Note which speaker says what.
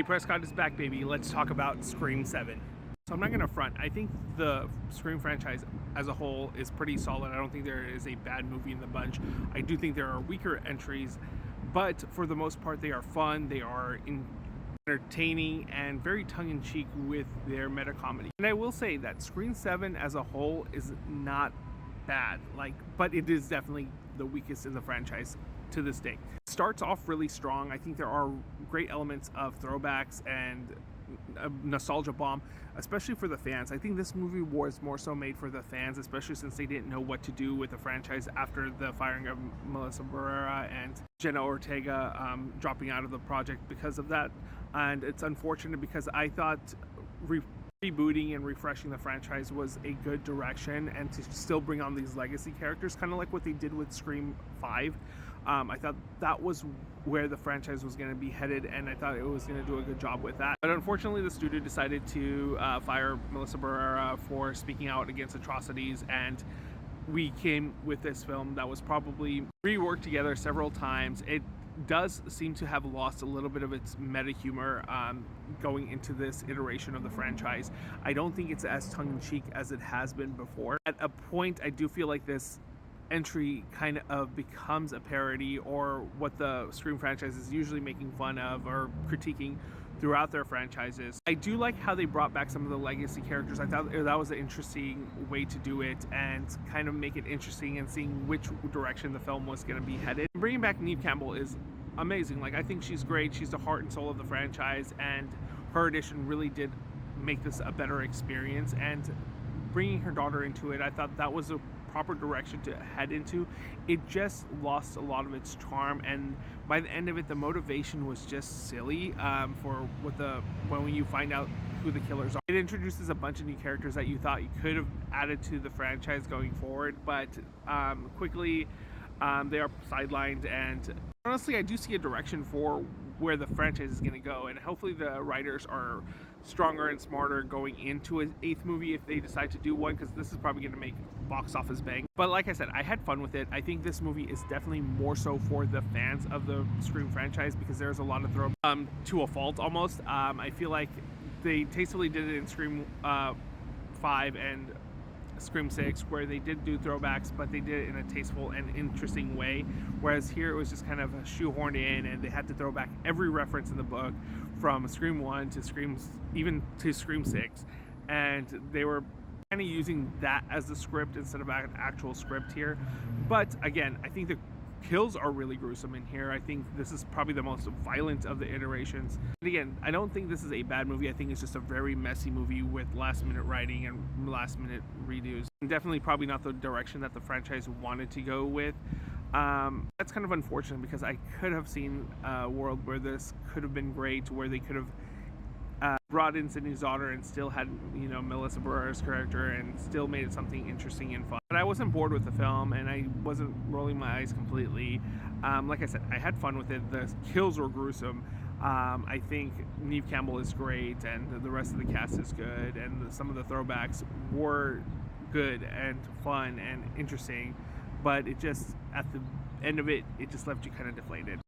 Speaker 1: Prescott is back, baby. Let's talk about Scream 7. So I'm not going to front. I think the Scream franchise as a whole is pretty solid. I don't think there is a bad movie in the bunch. I do think there are weaker entries, but for the most part, they are fun. They are entertaining and very tongue-in-cheek with their meta comedy. And I will say that Scream 7 as a whole is not bad, but it is definitely the weakest in the franchise to this day. Starts off really strong. I think there are great elements of throwbacks and a nostalgia bomb, especially for the fans. I think this movie was more so made for the fans, especially since they didn't know what to do with the franchise after the firing of Melissa Barrera and Jenna Ortega dropping out of the project because of that. And it's unfortunate because I thought rebooting and refreshing the franchise was a good direction, and to still bring on these legacy characters, kind of like what they did with Scream 5. I thought that was where the franchise was going to be headed, and I thought it was going to do a good job with that. But unfortunately, the studio decided to fire Melissa Barrera for speaking out against atrocities, and we came with this film that was probably reworked together several times. It does seem to have lost a little bit of its meta humor going into this iteration of the franchise. I don't think it's as tongue-in-cheek as it has been before. At a point, I do feel like this entry kind of becomes a parody, or what the Scream franchise is usually making fun of or critiquing throughout their franchises. I do like how they brought back some of the legacy characters. I thought that was an interesting way to do it and kind of make it interesting and seeing which direction the film was going to be headed. Bringing back Neve Campbell is amazing. I think she's great. She's the heart and soul of the franchise, and her addition really did make this a better experience. And bringing her daughter into it, I thought that was a proper direction to head into. It just lost a lot of its charm, and by the end of it, the motivation was just silly for when you find out who the killers are. It introduces a bunch of new characters that you thought you could have added to the franchise going forward, but quickly they are sidelined. And honestly, I do see a direction for where the franchise is going to go, and hopefully the writers are stronger and smarter going into an 8th movie if they decide to do one, because this is probably going to make box office bang. But like I said, I had fun with it. I think this movie is definitely more so for the fans of the Scream franchise, because there's a lot of throw to a fault almost. I feel like they tastefully did it in Scream 5 and Scream 6, where they did do throwbacks, but they did it in a tasteful and interesting way, whereas here it was just kind of shoehorned in, and they had to throw back every reference in the book from Scream 1 to Scream 6, and they were kind of using that as the script instead of an actual script here. But again, I think the kills are really gruesome in here. I think this is probably the most violent of the iterations. And again, I don't think this is a bad movie. I think it's just a very messy movie with last-minute writing and last-minute redos. And definitely probably not the direction that the franchise wanted to go with. That's kind of unfortunate, because I could have seen a world where this could have been great, where they could have brought in Sydney's daughter and still had, Melissa Barrera's character and still made it something interesting and fun. But I wasn't bored with the film, and I wasn't rolling my eyes completely. Like I said, I had fun with it. The kills were gruesome. I think Neve Campbell is great, and the rest of the cast is good, and some of the throwbacks were good and fun and interesting. But it just, at the end of it, it just left you kind of deflated.